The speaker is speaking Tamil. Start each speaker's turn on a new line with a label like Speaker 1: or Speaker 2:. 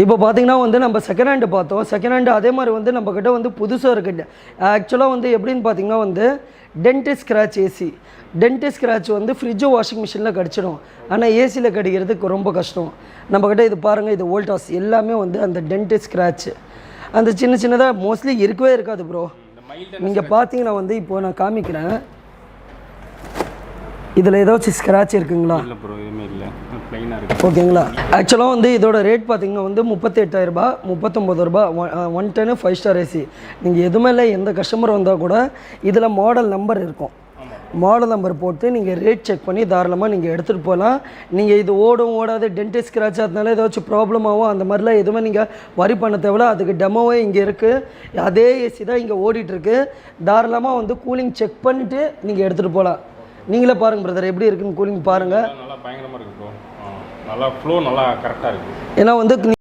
Speaker 1: இப்போ பார்த்தீங்கன்னா வந்து நம்ம செகண்ட் ஹேண்டு பார்த்தோம். செகண்ட் ஹேண்டு அதே மாதிரி வந்து நம்மக்கிட்ட வந்து புதுசாக இருக்குது. ஆக்சுவலாக வந்து எப்படின்னு பார்த்தீங்கன்னா வந்து tent scratch AC. Tent scratch வந்து ஃப்ரிட்ஜு வாஷிங் மிஷினில் கடிச்சிடும். ஆனால் ஏசியில் கடிக்கிறதுக்கு ரொம்ப கஷ்டம். நம்மக்கிட்ட இது பாருங்கள், இது வோல்டாஸ் எல்லாமே வந்து அந்த டென்ட் ஸ்க்ராட்ச் அந்த சின்ன சின்னதாக மோஸ்ட்லி இருக்கவே இருக்காது ப்ரோ. நீங்கள் பார்த்தீங்கன்னா வந்து இப்போது நான் காமிக்கிறேன். இதில் ஏதாச்சும் ஸ்க்ராட்ச் இருக்குங்களா?
Speaker 2: இல்லை ப்ரோ, எதுவுமே இல்லை, ப்ளைனாக இருக்குது.
Speaker 1: ஓகேங்களா. ஆக்சுவலாக வந்து இதோட ரேட் பார்த்தீங்கன்னா வந்து 38,000 39 ரூபா. 110 5 ஸ்டார் ஏசி. நீங்கள் எதுவுமே இல்லை, எந்த கஸ்டமர் வந்தால் கூட இதில் மாடல் நம்பர் இருக்கும். மாடல் நம்பர் போட்டு நீங்கள் ரேட் செக் பண்ணி தாராளமாக நீங்கள் எடுத்துகிட்டு போகலாம். நீங்கள் இது ஓடும் ஓடாது டென்ட் ஸ்க்ராட்ச் அதனால ஏதாச்சும் ப்ராப்ளம் ஆகும் அந்த மாதிரிலாம் எதுவுமே நீங்கள் வரி பண்ண தேவையில்ல. அதுக்கு டெமோவே இங்கே இருக்குது. அதே ஏசி தான் இங்கே ஓடிட்டுருக்கு. தாராளமாக வந்து கூலிங் செக் பண்ணிவிட்டு நீங்கள் எடுத்துகிட்டு போகலாம். நீங்களே பாருங்கள் பிரதர் எப்படி இருக்குன்னு கூலிங் பாருங்கள்.
Speaker 2: நல்லா பயங்கரமாக இருக்குது ப்ரோ. நல்லா ஃப்ளோ நல்லா கரெக்டாக இருக்குது.
Speaker 1: ஏன்னா வந்து